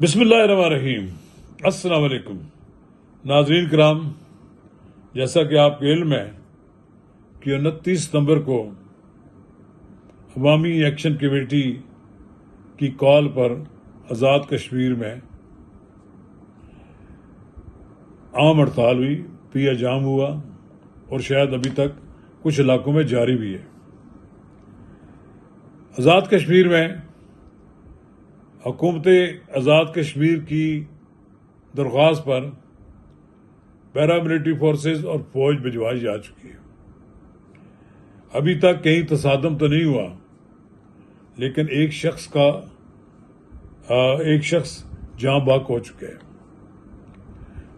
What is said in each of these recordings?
بسم اللہ الرحمن الرحیم۔ السلام علیکم ناظرین کرام، جیسا کہ آپ کے علم ہے کہ 29 ستمبر کو عوامی ایکشن کمیٹی کی کال پر آزاد کشمیر میں عام ہڑتال ہوئی، پیا جام ہوا اور شاید ابھی تک کچھ علاقوں میں جاری بھی ہے۔ آزاد کشمیر میں حکومت آزاد کشمیر کی درخواست پر پیراملٹری فورسز اور فوج بھجوائی جا چکی ہے۔ ابھی تک کہیں تصادم تو نہیں ہوا، لیکن ایک شخص جاں بحق ہو چکے ہیں۔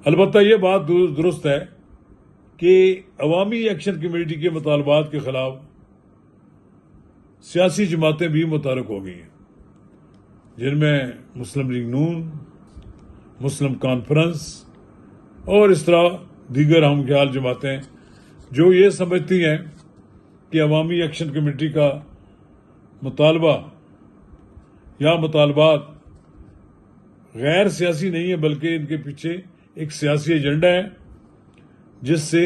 البتہ یہ بات درست ہے کہ عوامی ایکشن کمیٹی کے مطالبات کے خلاف سیاسی جماعتیں بھی متحرک ہو گئی ہیں، جن میں مسلم لیگ نون، مسلم کانفرنس اور اس طرح دیگر ہم خیال جماعتیں جو یہ سمجھتی ہیں کہ عوامی ایکشن کمیٹی کا مطالبہ یا مطالبات غیر سیاسی نہیں ہے، بلکہ ان کے پیچھے ایک سیاسی ایجنڈا ہے، جس سے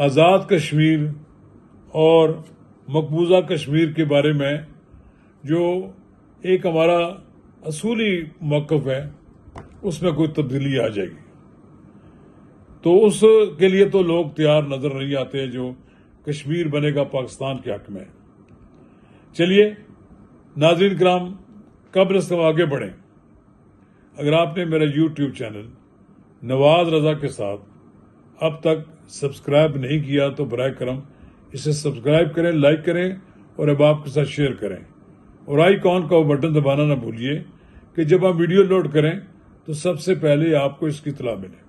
آزاد کشمیر اور مقبوضہ کشمیر کے بارے میں جو ایک ہمارا اصولی موقف ہے اس میں کوئی تبدیلی آ جائے گی۔ تو اس کے لیے تو لوگ تیار نظر نہیں آتے جو کشمیر بنے گا پاکستان کے حق میں۔ چلیے ناظرین کرام، قبل اس ہم آگے بڑھیں، اگر آپ نے میرا یوٹیوب چینل نواز رضا کے ساتھ اب تک سبسکرائب نہیں کیا تو براہ کرم اسے سبسکرائب کریں، لائک کریں اور اب آپ کے ساتھ شیئر کریں، اور آئیکن کا وہ بٹن دبانا نہ بھولیے کہ جب آپ ویڈیو لوڈ کریں تو سب سے پہلے آپ کو اس کی اطلاع ملے۔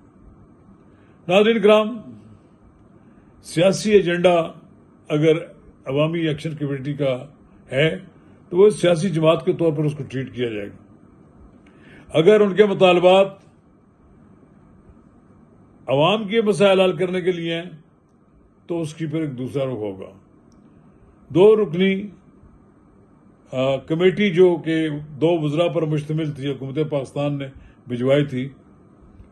ناظرین کرام، سیاسی ایجنڈا اگر عوامی ایکشن کمیٹی کا ہے تو وہ سیاسی جماعت کے طور پر اس کو ٹریٹ کیا جائے گا۔ اگر ان کے مطالبات عوام کے مسائل حل کرنے کے لیے ہیں تو اس کی پھر ایک دوسرا رخ ہوگا۔ دو رکنی کمیٹی جو کہ 2 وزراء پر مشتمل تھی، حکومت پاکستان نے بھجوائی تھی،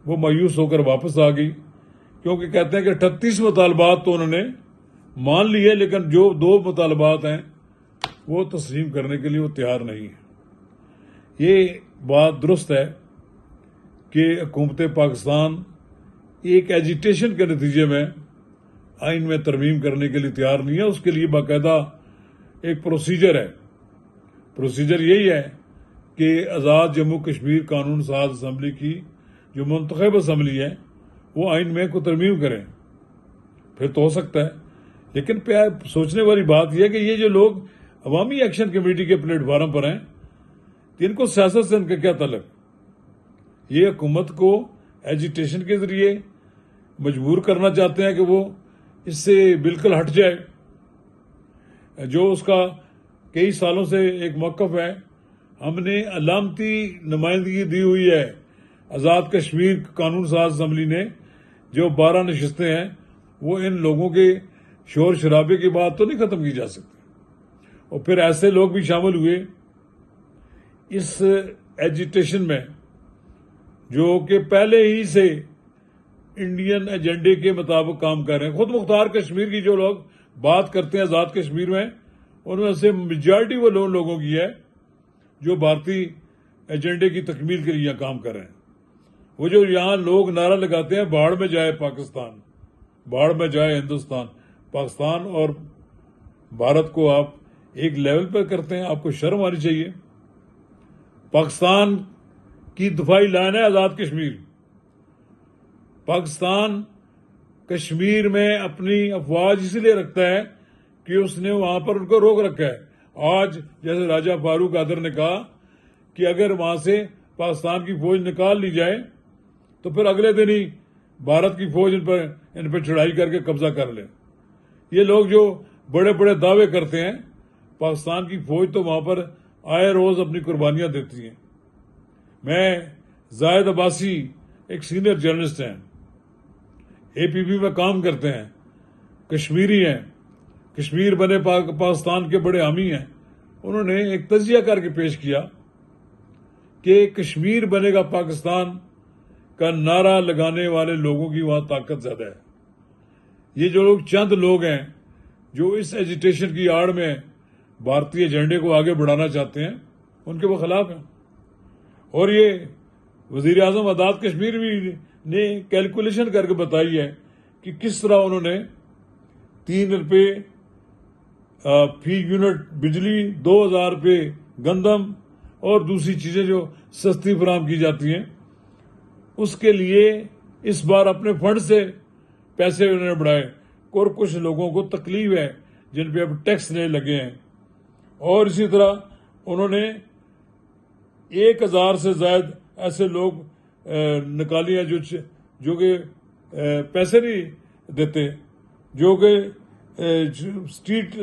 وہ مایوس ہو کر واپس آ گئی، کیونکہ کہتے ہیں کہ 38 مطالبات تو انہوں نے مان لیے، لیکن جو 2 مطالبات ہیں وہ تسلیم کرنے کے لیے وہ تیار نہیں ہے۔ یہ بات درست ہے کہ حکومت پاکستان ایک ایجیٹیشن کے نتیجے میں آئین میں ترمیم کرنے کے لیے تیار نہیں ہے۔ اس کے لیے باقاعدہ ایک پروسیجر ہے۔ پروسیجر یہی ہے کہ آزاد جموں کشمیر قانون ساز اسمبلی کی جو منتخب اسمبلی ہے وہ آئین میں کو ترمیم کریں، پھر تو ہو سکتا ہے۔ لیکن سوچنے والی بات یہ ہے کہ یہ جو لوگ عوامی ایکشن کمیٹی کے پلیٹ فارم پر ہیں، ان کو سیاست سے ان کا کیا تعلق؟ یہ حکومت کو ایجیٹیشن کے ذریعے مجبور کرنا چاہتے ہیں کہ وہ اس سے بالکل ہٹ جائے، جو اس کا کئی سالوں سے ایک موقف ہے۔ ہم نے علامتی نمائندگی دی ہوئی ہے آزاد کشمیر قانون ساز اسمبلی نے، جو 12 نشستیں ہیں، وہ ان لوگوں کے شور شرابے کی بات تو نہیں ختم کی جا سکتی۔ اور پھر ایسے لوگ بھی شامل ہوئے اس ایجیٹیشن میں جو کہ پہلے ہی سے انڈین ایجنڈے کے مطابق کام کر رہے ہیں۔ خود مختار کشمیر کی جو لوگ بات کرتے ہیں آزاد کشمیر میں، ان میں سے میجارٹی وہ لوگوں کی ہے جو بھارتی ایجنڈے کی تکمیل کے لیے کام کر رہے ہیں۔ وہ جو یہاں لوگ نعرہ لگاتے ہیں باڑ میں جائے پاکستان، باڑ میں جائے ہندوستان، پاکستان اور بھارت کو آپ ایک لیول پر کرتے ہیں، آپ کو شرم آنی چاہیے۔ پاکستان کی دفاعی لائن ہے آزاد کشمیر۔ پاکستان کشمیر میں اپنی افواج اس لیے رکھتا ہے کہ اس نے وہاں پر ان کو روک رکھا ہے۔ آج جیسے راجہ فاروق قادر نے کہا کہ اگر وہاں سے پاکستان کی فوج نکال لی جائے تو پھر اگلے دن ہی بھارت کی فوج ان پر چڑھائی کر کے قبضہ کر لے۔ یہ لوگ جو بڑے بڑے دعوے کرتے ہیں، پاکستان کی فوج تو وہاں پر آئے روز اپنی قربانیاں دیتی ہیں۔ میں زاہد عباسی ایک سینئر جرنلسٹ ہیں، اے پی پی میں کام کرتے ہیں، کشمیری ہیں، کشمیر بنے پاکستان کے بڑے حامی ہیں۔ انہوں نے ایک تجزیہ کر کے پیش کیا کہ کشمیر بنے گا پاکستان کا نعرہ لگانے والے لوگوں کی وہاں طاقت زیادہ ہے. یہ جو لوگ چند لوگ ہیں جو اس ایجیٹیشن کی آڑ میں بھارتی ایجنڈے کو آگے بڑھانا چاہتے ہیں ان کے وہ خلاف ہیں. اور یہ وزیر اعظم آزاد کشمیر بھی نے کیلکولیشن کر کے بتائی ہے کہ کس طرح انہوں نے 3 روپے فی یونٹ بجلی، 2000 روپے گندم اور دوسری چیزیں جو سستی فراہم کی جاتی ہیں اس کے لیے اس بار اپنے فنڈ سے پیسے انہوں نے بڑھائے. اور کچھ لوگوں کو تکلیف ہے جن پہ اب ٹیکس نہیں لگے ہیں. اور اسی طرح انہوں نے 1000 سے زائد ایسے لوگ نکالی ہیں جو کہ پیسے نہیں دیتے، جو کہ اسٹریٹ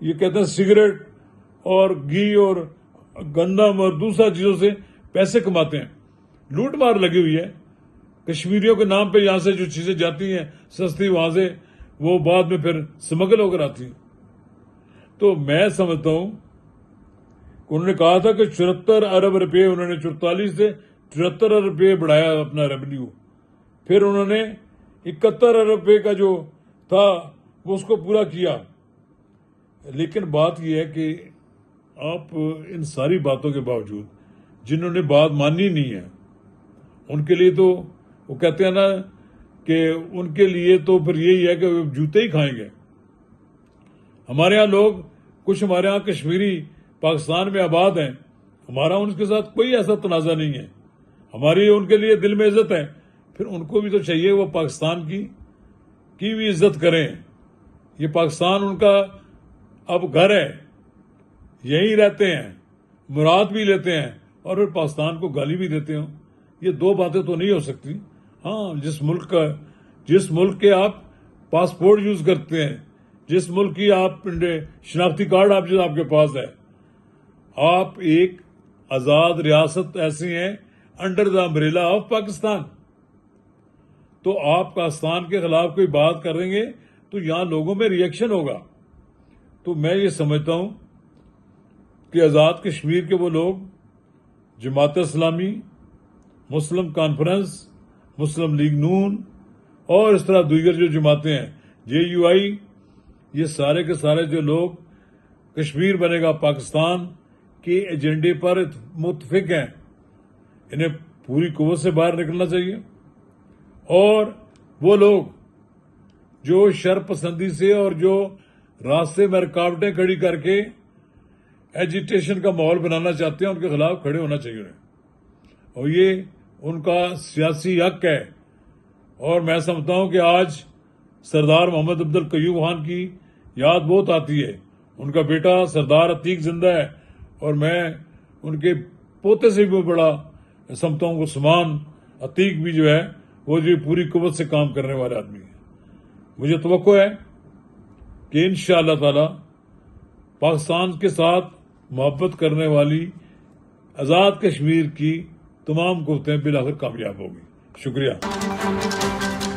یہ کہتے ہیں سگریٹ اور گھی اور گندم اور دوسرا چیزوں سے پیسے کماتے ہیں. لوٹ مار لگی ہوئی ہے کشمیریوں کے نام پہ. یہاں سے جو چیزیں جاتی ہیں سستی وہاں سے وہ بعد میں پھر سمگل ہو کر آتی ہیں. تو میں سمجھتا ہوں کہ انہوں نے کہا تھا کہ 74 ارب روپے، انہوں نے 44 سے 74 ارب روپے بڑھایا اپنا ریونیو. پھر انہوں نے 71 ارب روپے کا جو تھا وہ اس کو پورا کیا. لیکن بات یہ ہے کہ آپ ان ساری باتوں کے باوجود جنہوں نے بات مانی نہیں ہے ان کے لیے تو وہ کہتے ہیں نا کہ ان کے لیے تو پھر یہی ہے کہ وہ جوتے ہی کھائیں گے. ہمارے ہاں لوگ کچھ ہمارے ہاں کشمیری پاکستان میں آباد ہیں، ہمارا ان کے ساتھ کوئی ایسا تنازع نہیں ہے، ہماری ان کے لیے دل میں عزت ہے. پھر ان کو بھی تو چاہیے وہ پاکستان کی بھی عزت کریں. یہ پاکستان ان کا اب گھر ہے، یہیں رہتے ہیں، مراد بھی لیتے ہیں اور پھر پاکستان کو گالی بھی دیتے ہوں. یہ دو باتیں تو نہیں ہو سکتی. ہاں، جس ملک کے آپ پاسپورٹ یوز کرتے ہیں، جس ملک کی آپ شناختی کارڈ آپ کے پاس ہے، آپ ایک آزاد ریاست ایسی ہیں under the umbrella of Pakistan. تو آپ پاکستان کے خلاف کوئی بات کریں گے تو یہاں لوگوں میں ریئیکشن ہوگا. تو میں یہ سمجھتا ہوں کہ آزاد کشمیر کے وہ لوگ، جماعت اسلامی، مسلم کانفرنس، مسلم لیگ نون اور اس طرح دیگر جو جماعتیں ہیں، JUI، یہ سارے کے سارے جو لوگ کشمیر بنے گا پاکستان کے ایجنڈے پر متفق ہیں، انہیں پوری قوت سے باہر نکلنا چاہیے. اور وہ لوگ جو شر پسندی سے اور جو راستے میں رکاوٹیں کھڑی کر کے ایجیٹیشن کا ماحول بنانا چاہتے ہیں ان کے خلاف کھڑے ہونا چاہیے انہیں. اور یہ ان کا سیاسی حق ہے. اور میں سمجھتا ہوں کہ آج سردار محمد عبد القیوم خان کی یاد بہت آتی ہے. ان کا بیٹا سردار عتیق زندہ ہے اور میں ان کے پوتے سے بھی بڑا سمجھتا ہوں. عثمان عتیق بھی جو ہے وہ جو پوری قوت سے کام کرنے والے آدمی ہیں. مجھے توقع ہے کہ انشاءاللہ تعالی پاکستان کے ساتھ محبت کرنے والی آزاد کشمیر کی تمام قوتیں بالآخر کامیاب ہوگی. شکریہ.